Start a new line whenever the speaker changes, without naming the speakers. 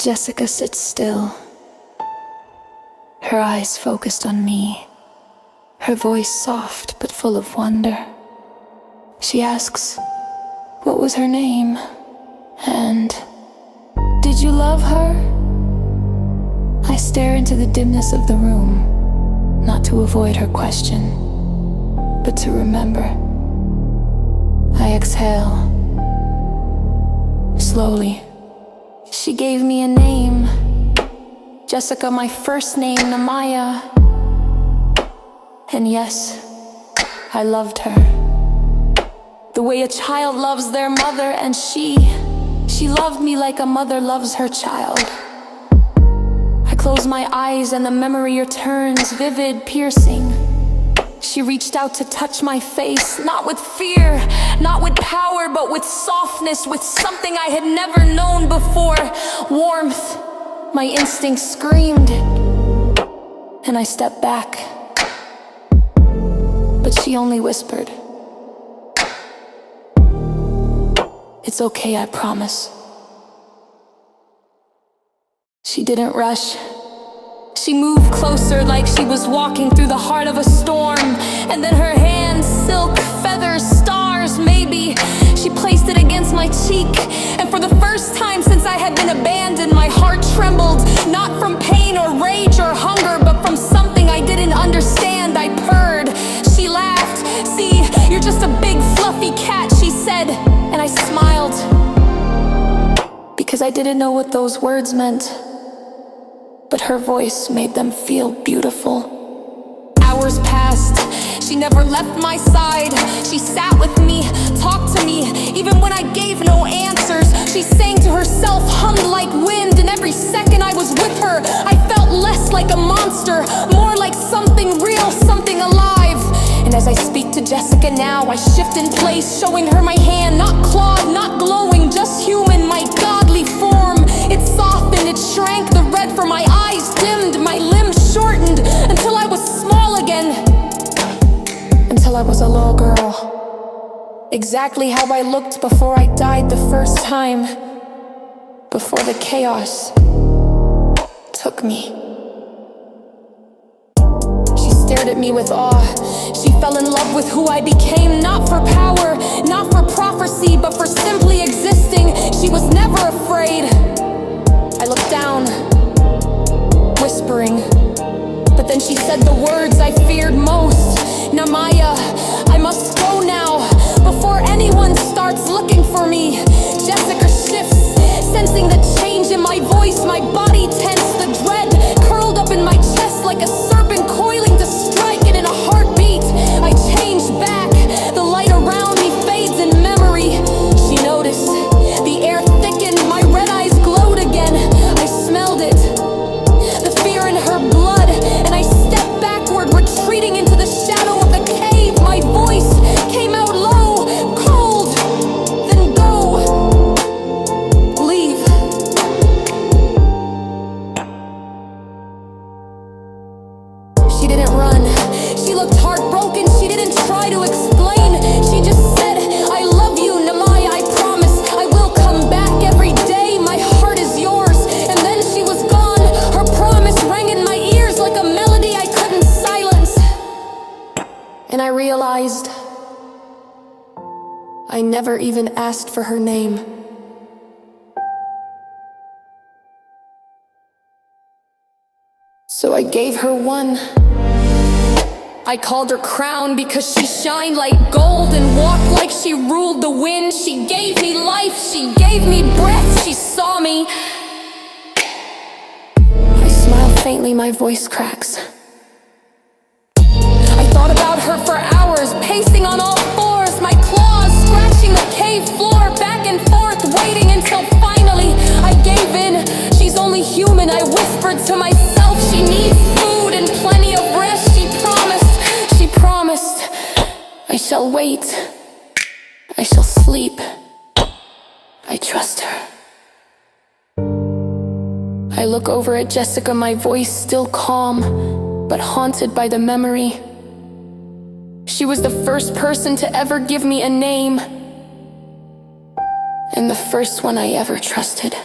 Jessica sits still, her eyes focused on me, her voice soft but full of wonder. She asks, what was her name? And did you love her? I stare into the dimness of the room, not to avoid her question, but to remember. I exhale, slowly. She gave me a name, Jessica, my first name, Namaya. And yes, I loved her, the way a child loves their mother, and she loved me like a mother loves her child. I close my eyes and the memory returns, vivid, piercing. She reached out to touch my face, not with fear, not with power, but with softness, with something I had never known before. Warmth. My instincts screamed, and I stepped back. But she only whispered, "It's okay, I promise." She didn't rush. She moved closer like she was walking through the heart of a storm. And then her hands, silk, feathers, stars, maybe. She placed it against my cheek. And for the first time since I had been abandoned, my heart trembled. Not from pain or rage or hunger, but from something I didn't understand. I purred. She laughed. "See, you're just a big fluffy cat," she said. And I smiled, because I didn't know what those words meant. But her voice made them feel beautiful. Hours passed. She never left my side. She sat with me, talked to me, even when I gave no answers. She sang to herself, hummed like wind, and every second I was with her, I felt less like a monster, more like something real, something alive. And as I speak to Jessica now, I shift in place, showing her my hand, not clawed, not glowing, just human, my godly form. It softened, it shrank, the red from my eyes dimmed, my limbs shortened, until I was small again. Until I was a little girl. Exactly how I looked before I died the first time. Before the chaos took me. She stared at me with awe. She fell in love with who I became, not for power, not for prophecy, but for simply existing. She was never afraid. I looked down, whispering, but then she said the words I feared most. "Namaya, I must go now, before anyone starts looking for me." Jessica shifts, sensing the change in my voice. My body tense, the dread curled up in my chest like a serpent coiling to strike, and in a heartbeat, I changed back. The light around me fades in memory. She noticed, the air thickened, my red eyes glowed again. I smelled it, the fear in her blood, and I stepped backward, retreating into the shadow of the cave. My voice came out low, cold, then go, leave. She didn't run, she looked heartbroken, she didn't try to explain. She just said, "I love you, Namaya, I promise I will come back every day, my heart is yours." And then she was gone, her promise rang in my ears like a melody I couldn't silence. And I realized I never even asked for her name. So I gave her one. I called her crown because she shined like gold and walked like she ruled the wind. She gave me life, she gave me breath, she saw me. I smile faintly, my voice cracks. I thought about her for hours, pacing on all fours, my claws scratching the cave floor, back and forth, waiting until finally I gave in. She's only human, I whispered to myself. She needs food and plenty of rest. She promised. I shall wait. I shall sleep. I trust her. I look over at Jessica, my voice still calm, but haunted by the memory. She was the first person to ever give me a name, and the first one I ever trusted.